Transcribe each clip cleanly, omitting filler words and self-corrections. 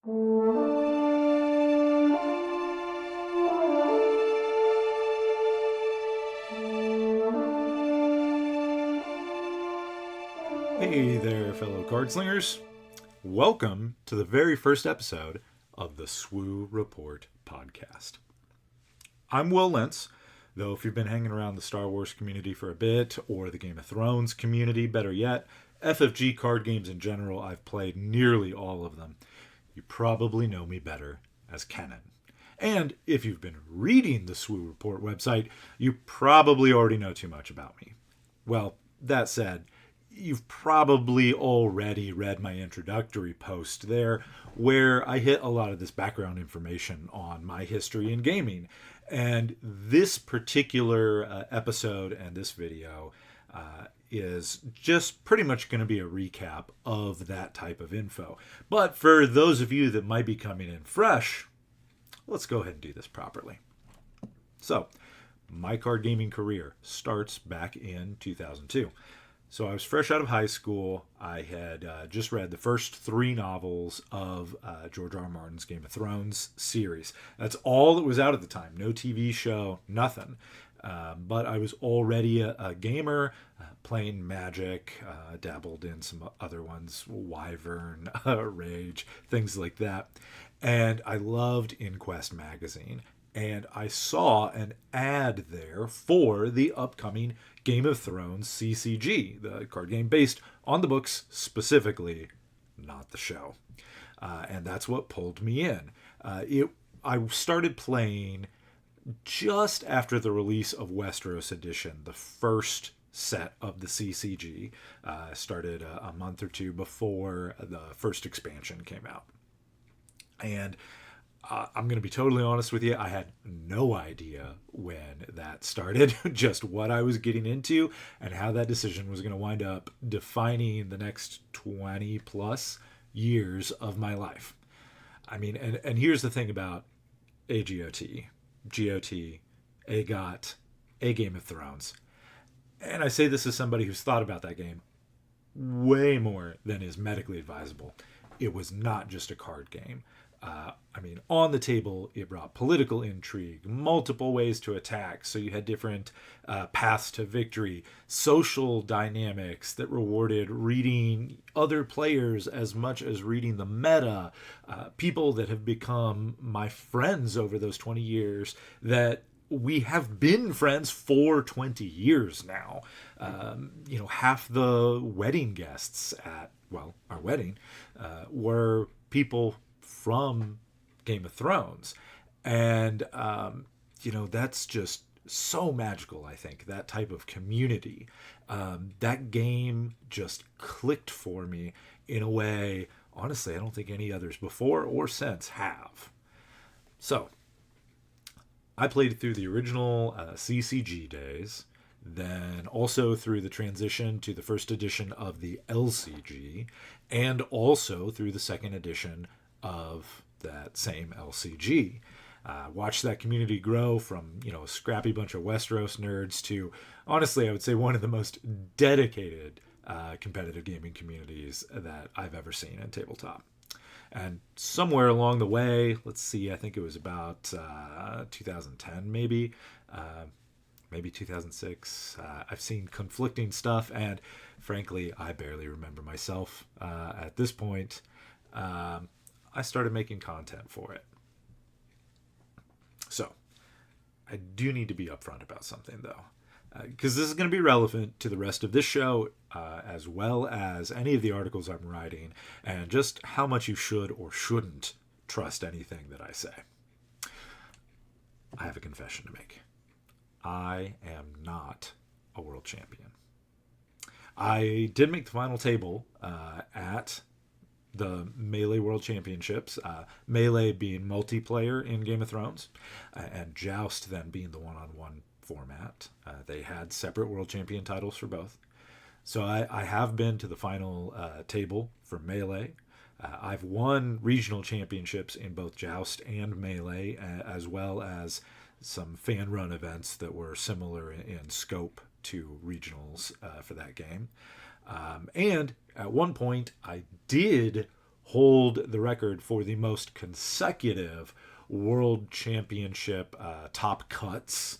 Hey there, fellow card slingers. Welcome to the very first episode of the SWU Report podcast. I'm Will Lentz, though if you've been hanging around the Star Wars community for a bit, or the Game of Thrones community, better yet, FFG card games in general, I've played nearly all of them. You probably know me better as Kenan. And if you've been reading the SWU Report website, you probably already know too much about me. Well, that said, you've probably already read my introductory post there, where I hit a lot of this background information on my history in gaming. And this particular episode and this video is just pretty much going to be a recap of that type of info. But for those of you that might be coming in fresh, let's go ahead and do this properly. So, my card gaming career starts back in 2002. So I was fresh out of high school. I had just read the first 3 novels of George R. R. Martin's Game of Thrones series. That's all that was out at the time. No TV show, nothing. But I was already a gamer, playing Magic, dabbled in some other ones, Wyvern, Rage, things like that. And I loved InQuest magazine. And I saw an ad there for the upcoming Game of Thrones CCG, the card game based on the books specifically, not the show. And that's what pulled me in. I started playing just after the release of Westeros Edition, the first set of the CCG. Started a month or two before the first expansion came out. And I'm going to be totally honest with you. I had no idea when that started, just what I was getting into and how that decision was going to wind up defining the next 20 plus years of my life. I mean, and here's the thing about AGOT, GOT, AGOT, A Game of Thrones. And I say this as somebody who's thought about that game way more than is medically advisable. It was not just a card game. On the table, it brought political intrigue, multiple ways to attack. So you had different paths to victory, social dynamics that rewarded reading other players as much as reading the meta. People that have become my friends over those 20 years that we have been friends for 20 years now. Half the wedding guests at, our wedding were people from Game of Thrones. And, that's just so magical, I think, that type of community. That game just clicked for me in a way, honestly, I don't think any others before or since have. So, I played through the original CCG days, then also through the transition to the first edition of the LCG, and also through the second edition of that same LCG. Watch that community grow from, a scrappy bunch of Westeros nerds to, honestly, I would say one of the most dedicated competitive gaming communities that I've ever seen in tabletop. And somewhere along the way, let's see, I think it was about 2010 maybe 2006. I've seen conflicting stuff, and frankly, I barely remember myself at this point. I started making content for it. So, I do need to be upfront about something, though, because this is going to be relevant to the rest of this show, as well as any of the articles I'm writing, and just how much you should or shouldn't trust anything that I say. I have a confession to make. I am not a world champion. I did make the final table at the Melee World Championships, Melee being multiplayer in Game of Thrones, and Joust then being the one-on-one format. They had separate World Champion titles for both. So I have been to the final table for Melee. I've won regional championships in both Joust and Melee, as well as some fan-run events that were similar in scope to regionals for that game. And at one point, I did hold the record for the most consecutive world championship top cuts.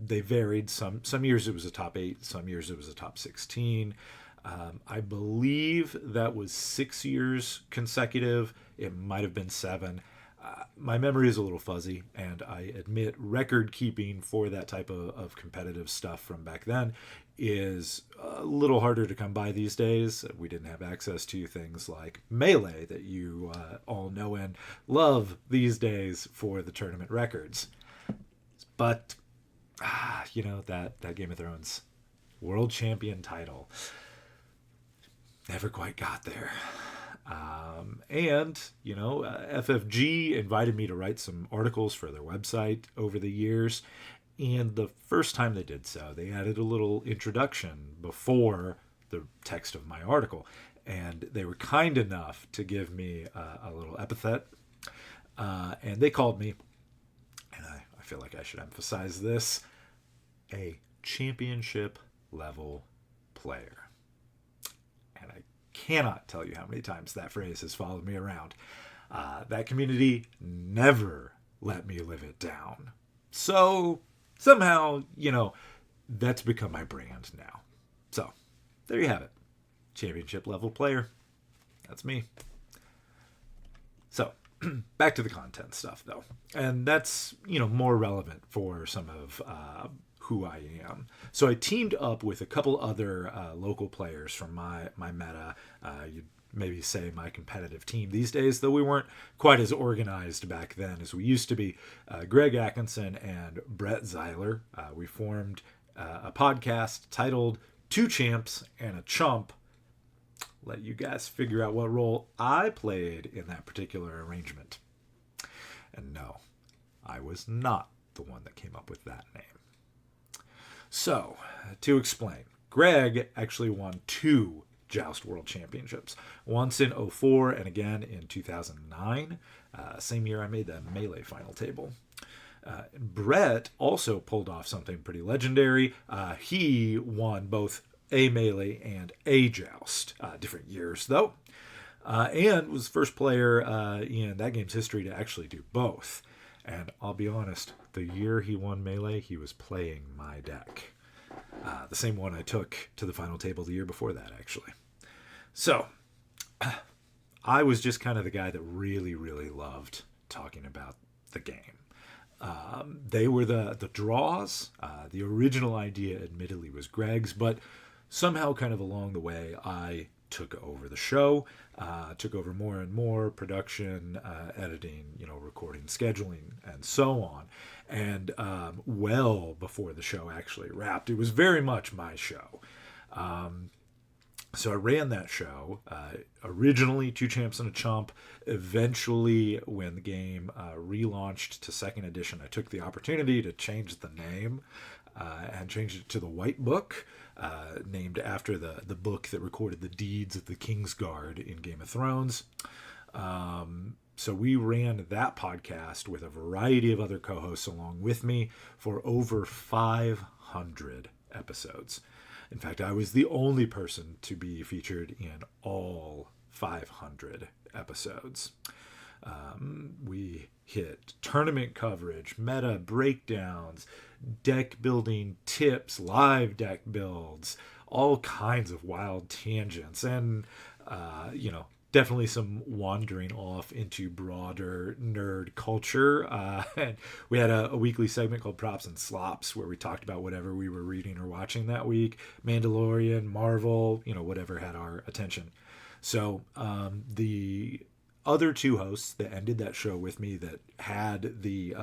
They varied. Some years it was a top 8, some years it was a top 16. I believe that was 6 years consecutive. It might have been 7. My memory is a little fuzzy, and I admit record keeping for that type of competitive stuff from back then is a little harder to come by these days. We didn't have access to things like Melee that you all know and love these days for the tournament records. But, that Game of Thrones world champion title never quite got there. FFG invited me to write some articles for their website over the years. And the first time they did so, they added a little introduction before the text of my article. And they were kind enough to give me a little epithet. And they called me, and I feel like I should emphasize this, a championship level player. And I cannot tell you how many times that phrase has followed me around. That community never let me live it down. So somehow, that's become my brand now. So there you have it. Championship level player. That's me. So back to the content stuff, though. And that's, more relevant for some of who I am. So I teamed up with a couple other local players from my meta. You'd maybe say my competitive team these days, though we weren't quite as organized back then as we used to be. Greg Atkinson and Brett Zeiler. We formed a podcast titled Two Champs and a Chump. Let you guys figure out what role I played in that particular arrangement. And no, I was not the one that came up with that name. So, to explain, Greg actually won 2 Joust World Championships. Once in 2004 and again in 2009. Same year I made the Melee final table. Brett also pulled off something pretty legendary. He won both a Melee and a Joust. Different years, though. And was the first player in that game's history to actually do both. And I'll be honest, the year he won Melee, he was playing my deck. The same one I took to the final table the year before that, actually. So, I was just kind of the guy that really, really loved talking about the game. They were the draws. The original idea, admittedly, was Greg's, but somehow kind of along the way, I took over the show, took over more and more production, editing, recording, scheduling, and so on. And well before the show actually wrapped, it was very much my show. So I ran that show, originally Two Champs and a Chump. Eventually, when the game relaunched to 2nd edition, I took the opportunity to change the name and changed it to the White Book, named after the book that recorded the deeds of the Kingsguard in Game of Thrones. So we ran that podcast with a variety of other co-hosts along with me for over 500 episodes. In fact, I was the only person to be featured in all 500 episodes. We hit tournament coverage, meta breakdowns, deck building tips, live deck builds, all kinds of wild tangents, and, definitely some wandering off into broader nerd culture. And we had a weekly segment called Props and Slops where we talked about whatever we were reading or watching that week. Mandalorian, Marvel, whatever had our attention. So the other 2 hosts that ended that show with me that had the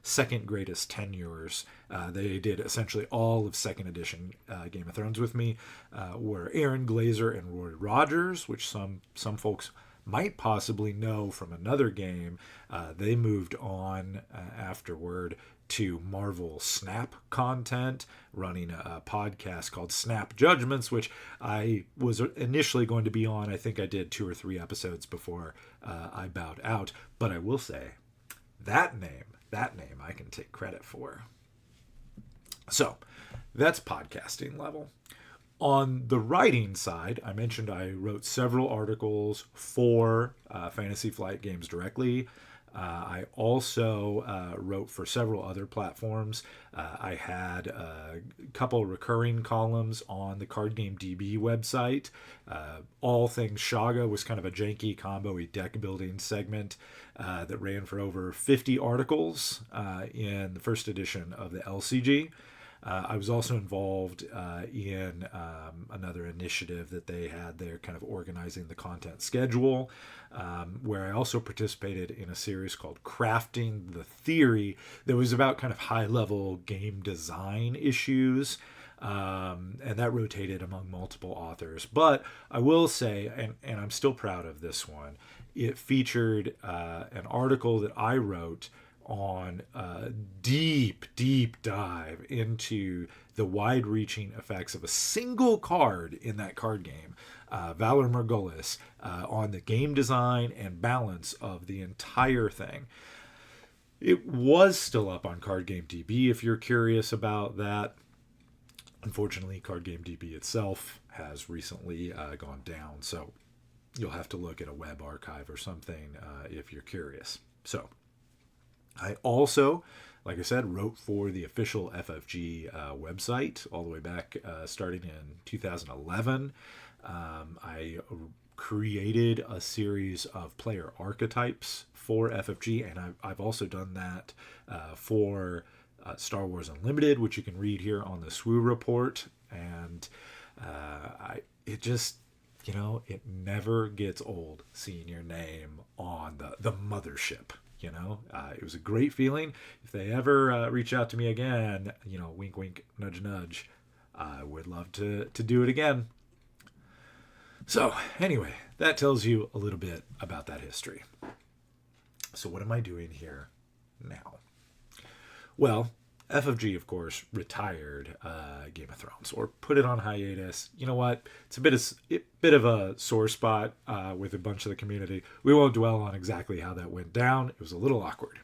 second greatest tenures, they did essentially all of 2nd edition Game of Thrones with me, were Aaron Glazer and Roy Rogers, which some folks might possibly know from another game. They moved on afterward to Marvel Snap content, running a podcast called Snap Judgments, which I was initially going to be on. I think I did 2 or 3 episodes before I bowed out. But I will say, that name I can take credit for. So, that's podcasting level. On the writing side, I mentioned I wrote several articles for Fantasy Flight Games directly. I also wrote for several other platforms. I had a couple recurring columns on the Card Game DB website. All Things Shaga was kind of a janky combo-y deck building segment that ran for over 50 articles in the first edition of the LCG. I was also involved in another initiative that they had there, kind of organizing the content schedule, where I also participated in a series called Crafting the Theory that was about kind of high-level game design issues. And that rotated among multiple authors. But I will say, and I'm still proud of this one, it featured an article that I wrote on a deep dive into the wide-reaching effects of a single card in that card game, Valor Morghulis, on the game design and balance of the entire thing. It was still up on Card Game DB if you're curious about that. Unfortunately, Card Game DB itself has recently gone down, so you'll have to look at a web archive or something if you're curious. So I also, like I said, wrote for the official FFG website all the way back starting in 2011. I created a series of player archetypes for FFG, and I've also done that for Star Wars Unlimited, which you can read here on the SWU Report. And it just, it never gets old seeing your name on the mothership. It was a great feeling. If they ever reach out to me again, wink, wink, nudge, nudge, I would love to do it again. So anyway, that tells you a little bit about that history. So what am I doing here now? Well, FFG, of course, retired Game of Thrones, or put it on hiatus. You know what? It's a bit of a sore spot with a bunch of the community. We won't dwell on exactly how that went down. It was a little awkward.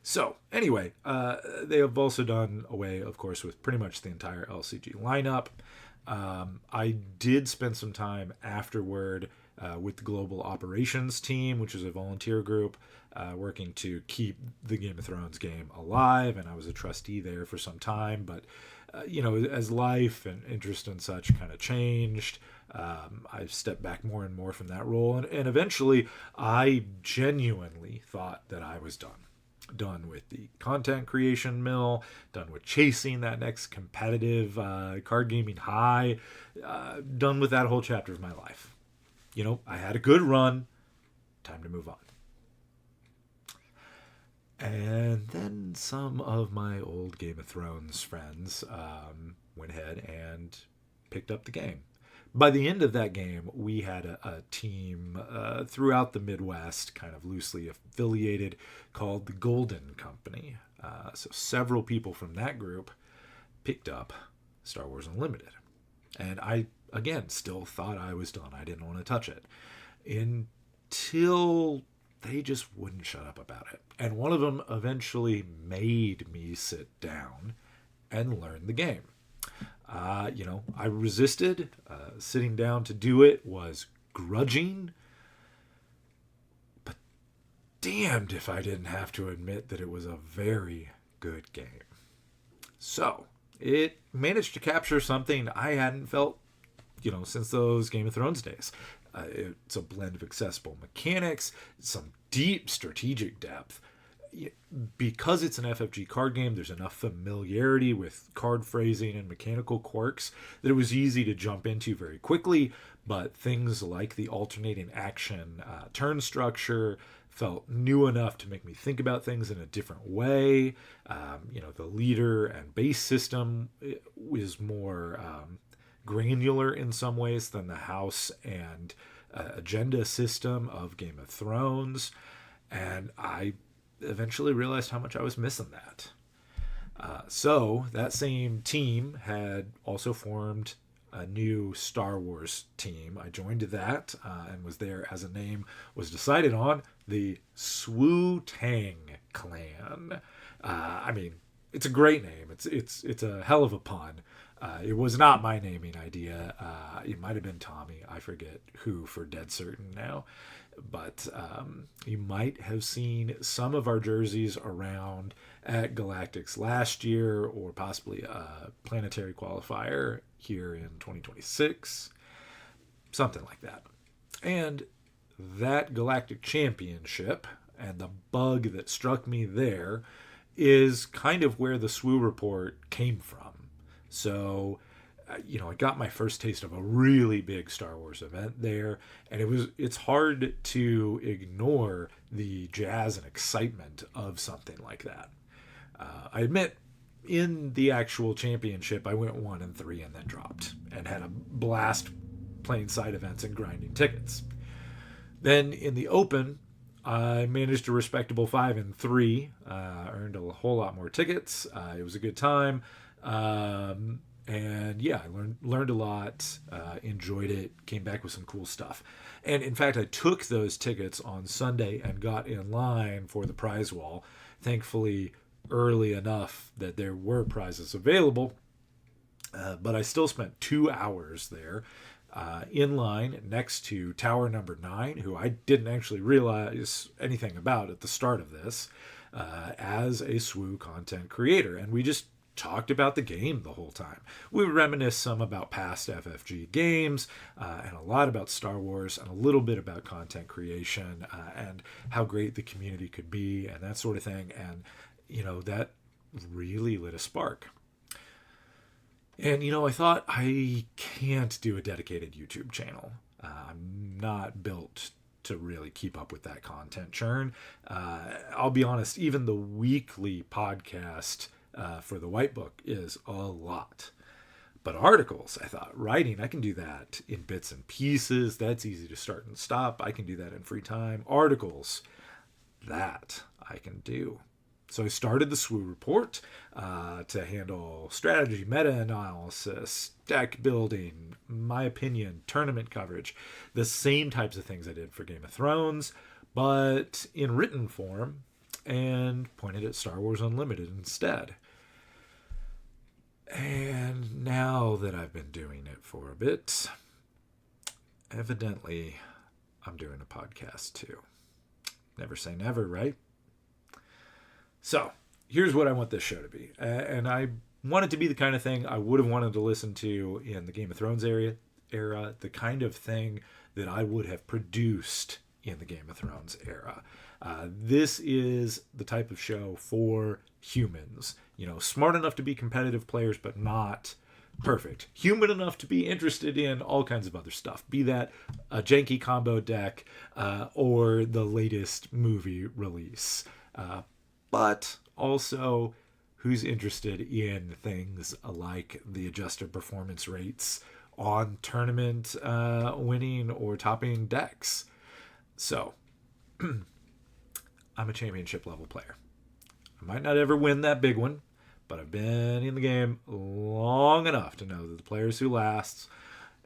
So, anyway, they have also done away, of course, with pretty much the entire LCG lineup. I did spend some time afterward with the Global Operations Team, which is a volunteer group working to keep the Game of Thrones game alive, and I was a trustee there for some time. But, as life and interest and such kind of changed, I stepped back more and more from that role, and eventually I genuinely thought that I was done with the content creation mill, done with chasing that next competitive card gaming high, done with that whole chapter of my life. I had a good run, time to move on. And then some of my old Game of Thrones friends went ahead and picked up the game. By the end of that game, we had a team throughout the Midwest, kind of loosely affiliated, called the Golden Company. So several people from that group picked up Star Wars Unlimited. And I, again, still thought I was done. I didn't want to touch it. Until they just wouldn't shut up about it. And one of them eventually made me sit down and learn the game. I resisted. Sitting down to do it was grudging. But damned if I didn't have to admit that it was a very good game. So, it managed to capture something I hadn't felt, since those Game of Thrones days. It's a blend of accessible mechanics, some deep strategic depth. Because it's an FFG card game, there's enough familiarity with card phrasing and mechanical quirks that it was easy to jump into very quickly, but things like the alternating action turn structure felt new enough to make me think about things in a different way. The leader and base system was more granular in some ways than the house and agenda system of Game of Thrones, and I eventually realized how much I was missing that. So that same team had also formed a new Star Wars team. I joined that and was there as a name was decided on, the SWU Tang Clan. It's a great name. It's a hell of a pun. It was not my naming idea. It might have been Tommy. I forget who for dead certain now. But you might have seen some of our jerseys around at Galactic's last year, or possibly a planetary qualifier here in 2026. Something like that. And that Galactic Championship and the bug that struck me there is kind of where the SWU Report came from. So, I got my first taste of a really big Star Wars event there, and it's hard to ignore the jazz and excitement of something like that. I admit, in the actual championship, I went 1-3 and then dropped, and had a blast playing side events and grinding tickets. Then in the Open, I managed a respectable 5-3, earned a whole lot more tickets. It was a good time. And yeah, I learned a lot, enjoyed it, came back with some cool stuff. And in fact, I took those tickets on Sunday and got in line for the prize wall, thankfully early enough that there were prizes available. But I still spent 2 hours there in line next to Tower Number 9, who I didn't actually realize anything about at the start of this, as a SWU content creator. And we just talked about the game the whole time. We would reminisce some about past FFG games, and a lot about Star Wars, and a little bit about content creation, and how great the community could be, and that sort of thing. And, that really lit a spark. And, I thought, I can't do a dedicated YouTube channel. I'm not built to really keep up with that content churn. I'll be honest, even the weekly podcast for the White Book is a lot. But articles, I thought, writing, I can do that in bits and pieces. That's easy to start and stop. I can do that in free time. Articles, that I can do. So I started the SWU Report to handle strategy, meta-analysis, deck building, my opinion, tournament coverage, the same types of things I did for Game of Thrones, but in written form, and pointed at Star Wars Unlimited instead. And now that I've been doing it for a bit, evidently I'm doing a podcast too. Never say never, right? So, here's what I want this show to be. And I want it to be the kind of thing I would have wanted to listen to in the Game of Thrones era, the kind of thing that I would have produced in the Game of Thrones era. This is the type of show for humans. Smart enough to be competitive players, but not perfect. Human enough to be interested in all kinds of other stuff. Be that a janky combo deck or the latest movie release. But also who's interested in things like the adjusted performance rates on tournament winning or topping decks. So, I'm a championship level player. I might not ever win that big one, but I've been in the game long enough to know that the players who last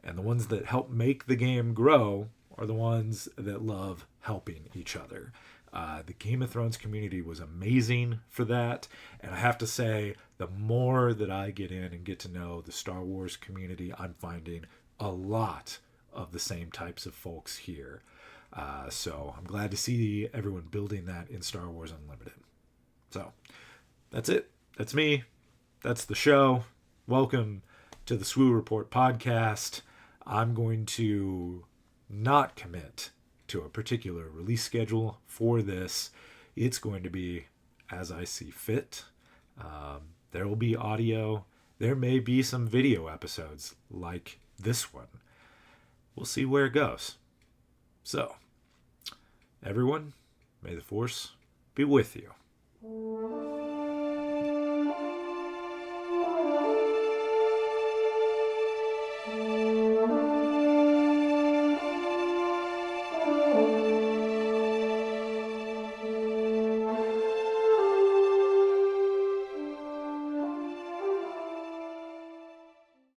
and the ones that help make the game grow are the ones that love helping each other. The Game of Thrones community was amazing for that. And I have to say, the more that I get in and get to know the Star Wars community, I'm finding a lot of the same types of folks here. So I'm glad to see everyone building that in Star Wars Unlimited. So that's it. That's me. That's the show. Welcome to the SWU Report podcast. I'm going to not commit to a particular release schedule for this. It's going to be as I see fit. There will be audio. There may be some video episodes like this one. We'll see where it goes. So, everyone, may the Force be with you.